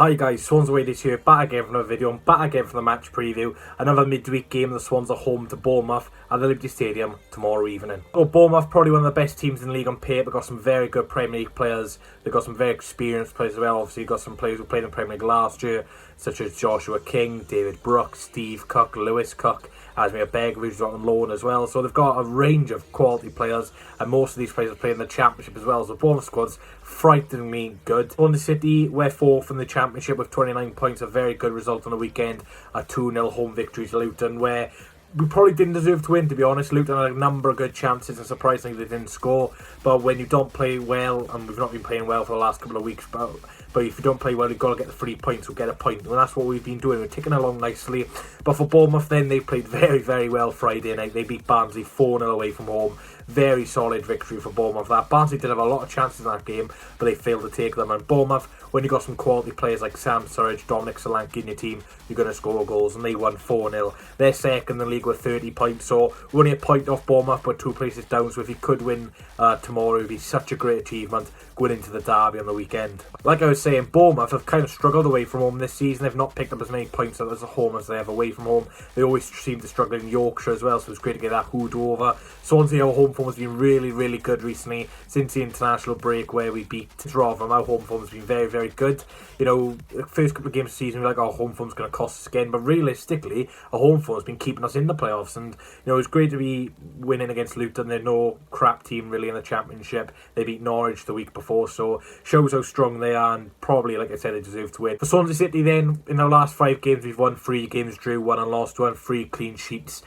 Hi guys, Swansea City here, back again from another video and back again from the match preview. Another midweek game, the Swans are home to Bournemouth at the Liberty Stadium tomorrow evening. So Bournemouth, probably one of the best teams in the league on paper. They've got some very good Premier League players. They've got some very experienced players as well. Obviously you've got some players who played in the Premier League last year, such as Joshua King, David Brooks, Steve Cook, Lewis Cook, Asmir Beg, who's on loan as well. So they've got a range of quality players, and most of these players are playing in the Championship as well. So Bournemouth squad's frighteningly good. Swansea City, we're fourth in the Championship with 29 points, a very good result on the weekend. A 2-0 home victory to Luton, where we probably didn't deserve to win, to be honest. Luton had a number of good chances and surprisingly they didn't score. But when you don't play well, and we've not been playing well for the last couple of weeks, but if you don't play well, you've got to get the 3 points or get a point. And that's what we've been doing. We're ticking along nicely. But for Bournemouth then, they played very, very well Friday night. They beat Barnsley 4-0 away from home. Very solid victory for Bournemouth. That Barnsley did have a lot of chances in that game, but they failed to take them. And Bournemouth, when you've got some quality players like Sam Surridge, Dominic Solanke in your team, you're going to score goals, and they won 4-0. They're second in the league with 30 points, so we're only a point off Bournemouth, but 2 places down. So if he could win tomorrow, it would be such a great achievement going into the derby on the weekend. Like I was saying, Bournemouth have kind of struggled away from home this season. They've not picked up as many points as a home as they have away from home. They always seem to struggle in Yorkshire as well, so it's great to get that hoodoo over. Swansea, our home form has been really, really good recently since the international break where we beat Rotherham. Our home form has been very, very good. You know, the first couple of games of the season, we're like, our home form's going to cost us again, but realistically, our home form has been keeping us in the playoffs, and you know, it's great to be winning against Luton. They're no crap team really in the Championship. They beat Norwich the week before, so shows how strong they are, and probably, like I said, they deserve to win. For Swansea City then, in our last 5 games, we've won 3 games, drew 1 and lost 1, 3 clean sheets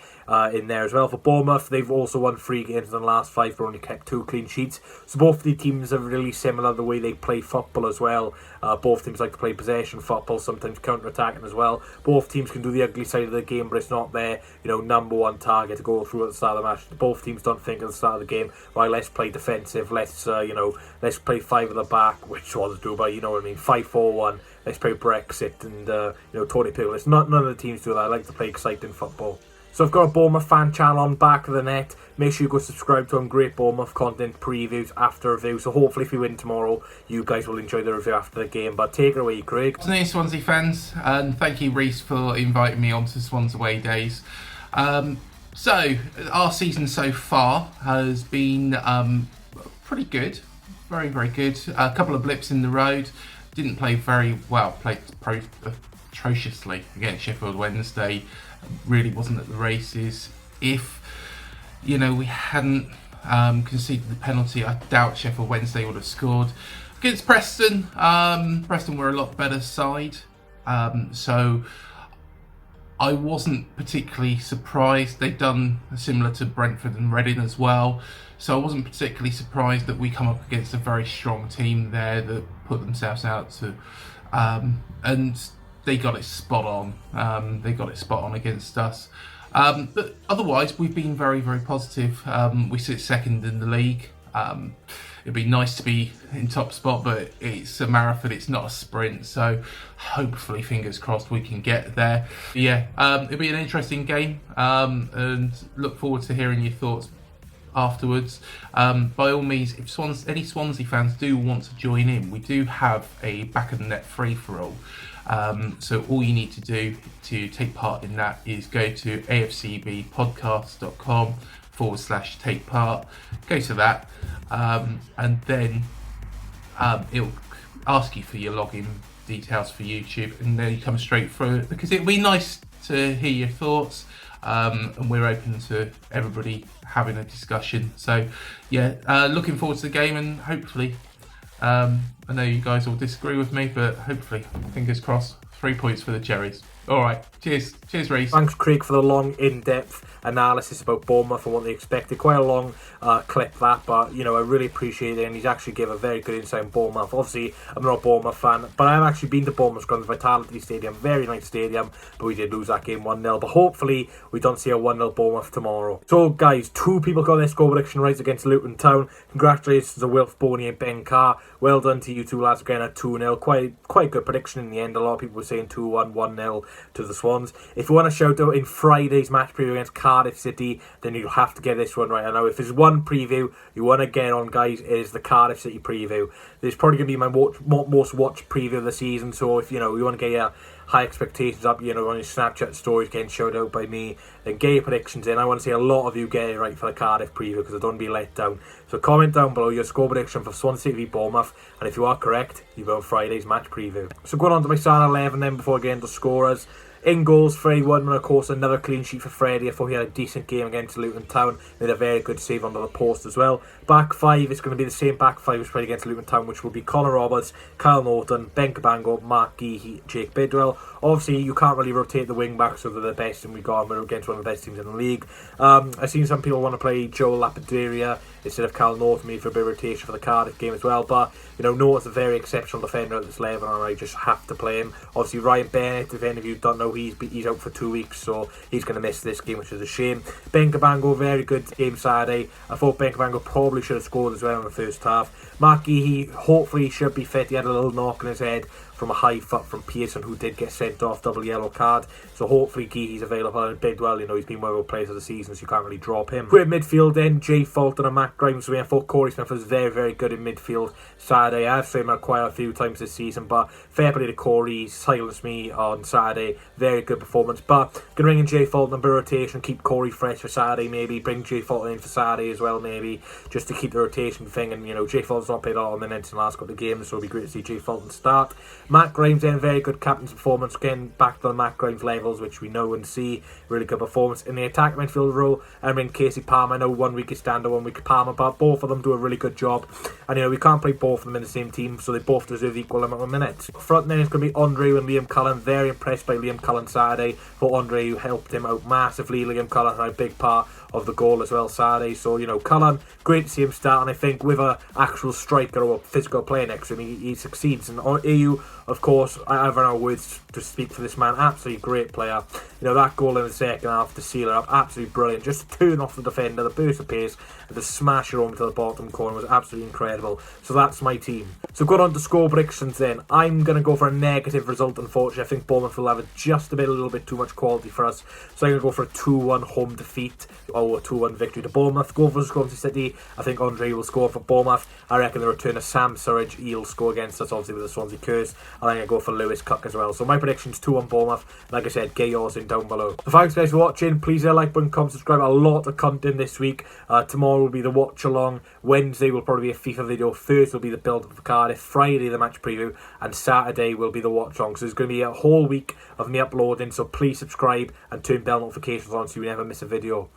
in there as well. For Bournemouth, they've also won 3 games in the last 5, but only kept 2 clean sheets. So both the teams are really similar the way they play football as well. Both teams like to play possession football, sometimes counter-attacking as well. Both teams can do the ugly side of the game, but it's not their number one target to go through at the start of the match. Both teams don't think at the start of the game, right, let's play defensive, let's play 5 at the back, which Swans do, but you know what I mean, 5-4-1. Let's play Brexit and Tony Pulis. None of the teams do that. I like to play exciting football. So I've got a Bournemouth fan channel on Back of the Net. Make sure you go subscribe to them. Great Bournemouth content, previews, after review. So hopefully if we win tomorrow, you guys will enjoy the review after the game. But take it away, Craig. Good afternoon, Swansea fans, and thank you, Reese, for inviting me onto Swans Away Days. So our season so far has been pretty good, very, very good. A couple of blips in the road. Didn't play very well. Played atrociously against Sheffield Wednesday. Really wasn't at the races. If we hadn't conceded the penalty, I doubt Sheffield Wednesday would have scored. Against Preston, Preston were a lot better side, so I wasn't particularly surprised. They've done similar to Brentford and Reading as well, so I wasn't particularly surprised that we come up against a very strong team there that put themselves out to and they got it spot on. They got it spot on against us. But otherwise, we've been very, very positive. We sit second in the league. It'd be nice to be in top spot, but it's a marathon, it's not a sprint. So hopefully, fingers crossed, we can get there. But yeah, it'll be an interesting game, and look forward to hearing your thoughts afterwards. By all means, if any Swansea fans do want to join in, we do have a Back of the Net free-for-all. So all you need to do to take part in that is go to afcbpodcast.com/take part. Go to that, and then it'll ask you for your login details for YouTube, and then you come straight through it, because it'll be nice to hear your thoughts, and we're open to everybody having a discussion. So yeah, looking forward to the game, and hopefully I know you guys will disagree with me, but hopefully, fingers crossed, 3 points for the Cherries. All right, cheers, Reece. Thanks, Craig, for the long, in-depth analysis about Bournemouth and what they expected. Quite a long clip that, but I really appreciate it, and he's actually gave a very good insight on Bournemouth. Obviously, I'm not a Bournemouth fan, but I've actually been to Bournemouth Grounds Vitality Stadium, very nice stadium, but we did lose that game 1-0. But hopefully, we don't see a 1-0 Bournemouth tomorrow. So, guys, 2 people got their score prediction right against Luton Town. Congratulations to Wilf Boney and Ben Carr. Well done to you two lads again at 2-0. Quite good prediction in the end. A lot of people were saying 2-1, 1-0 to the Swans. If you want a shout out in Friday's match preview against Cardiff City, then you'll have to get this one right. I know if there's one preview you want to get on, guys, it is the Cardiff City preview. This is probably going to be my most watched preview of the season, so if you want to get your high expectations up, on your Snapchat stories getting showed out by me, then get your predictions in. I want to see a lot of you get it right for the Cardiff preview because I don't want to be let down. So comment down below your score prediction for Swansea City v Bournemouth, and if you are correct, you go on Friday's match preview. So going on to my starting 11 then before getting to scorers. In goals, Freddie Woodman, of course, another clean sheet for Freddie. I thought he had a decent game against Luton Town. Made a very good save under the post as well. Back five is going to be the same back five as played against Luton Town, which will be Connor Roberts, Kyle Norton, Ben Cabango, Mark Geehee, Jake Bidwell. Obviously, you can't really rotate the wing backs, so they're the best, and we got them against one of the best teams in the league. I've seen some people want to play Joel Lapidaria instead of Kyle Norton, maybe for a bit of rotation for the Cardiff game as well. But Norton's a very exceptional defender at this level, and I just have to play him. Obviously, Ryan Bennett, if any of you don't know, he's out for 2 weeks, so he's going to miss this game, which is a shame. Ben Cabango, very good game Saturday. I thought Ben Cabango probably should have scored as well in the first half. Mark Geehee, hopefully should be fit. He had a little knock in his head from a high foot from Pearson, who did get sent off, double yellow card. So hopefully Geehee's available. And Bidwell, he's been one of the players of the season, so you can't really drop him. We're in midfield then, Jay Fulton and Matt Grimes. I thought Corey Smith was very, very good in midfield Saturday. I've seen him quite a few times this season, but fair play to Corey. He silenced me on Saturday. Very good performance. But going to bring in Jay Fulton and rotation, keep Corey fresh for Saturday, maybe. Bring Jay Fulton in for Saturday as well, maybe, just to keep the rotation thing. And, Jay Fulton's not played a lot of minutes in the last couple of games, so it'll be great to see Jay Fulton start. Matt Grimes then, very good captain's performance, again back to the Matt Grimes levels, which we know and see. Really good performance in the attack midfield role. I mean, Casey Palmer, I know 1 week is Stander, 1 week is Palmer, but both of them do a really good job. And we can't play both of them in the same team, so they both deserve equal amount of minutes. Front then is going to be Andre and Liam Cullen. Very impressed by Liam Cullen Saturday. For Andre, who helped him out massively. Liam Cullen had a big part of the goal as well Saturday. So Cullen, great to see him start, and I think with an actual striker or physical player next to him, he succeeds. And AU, of course, I have no words to speak for this man. Absolutely great player. That goal in the second half to seal it up, absolutely brilliant. Just to turn off the defender, the burst of pace, and to smash it home to the bottom corner was absolutely incredible. So that's my team. So going on to score predictions then. I'm going to go for a negative result, unfortunately. I think Bournemouth will have a little bit too much quality for us. So I'm going to go for a 2-1 home defeat, or a 2-1 victory to Bournemouth. Go for Swansea City. I think Andre will score for Bournemouth. I reckon the return of Sam Surridge, he'll score against us, obviously with the Swansea curse. And I'm going to go for Lewis Cook as well. So my prediction's 2-1 Bournemouth. Like I said, get yours in down below. So thanks guys for watching. Please hit a like button, comment, subscribe. A lot of content this week. Tomorrow will be the watch along. Wednesday will probably be a FIFA video. Thursday will be the build up for Cardiff. Friday the match preview. And Saturday will be the watch along. So there's going to be a whole week of me uploading. So please subscribe and turn bell notifications on so you never miss a video.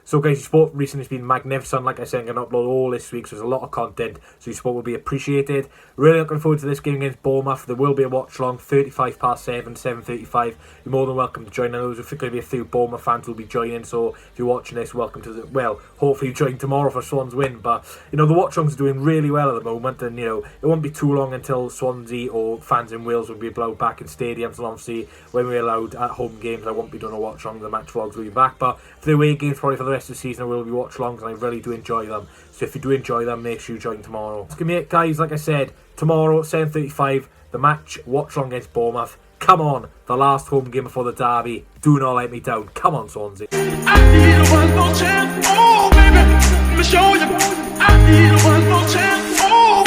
So guys, your support recently has been magnificent. Like I said, I'm going to upload all this week, so there's a lot of content, so your support will be appreciated. Really looking forward to this game against Bournemouth. There will be a watch along, 7:35, 7:35. You're more than welcome to join. I know there's going to be a few Bournemouth fans who will be joining, so if you're watching this, welcome to the, well, hopefully you join tomorrow for Swans win. But, the watch alongs are doing really well at the moment, and, it won't be too long until Swansea or fans in Wales will be allowed back in stadiums, and obviously when we're allowed at home games, I won't be doing a watch along. The match vlogs will be back, but for the away games, probably for the rest of the season, I will be watch alongs, and I really do enjoy them. So if you do enjoy them, make sure you join tomorrow. It's gonna be it, guys. Like I said, tomorrow 7:35, the match watch along against Bournemouth. Come on, the last home game before the derby. Do not let me down. Come on, Swansea. I need a one more chance. Oh baby, let me show you. I need a one more chance. Oh.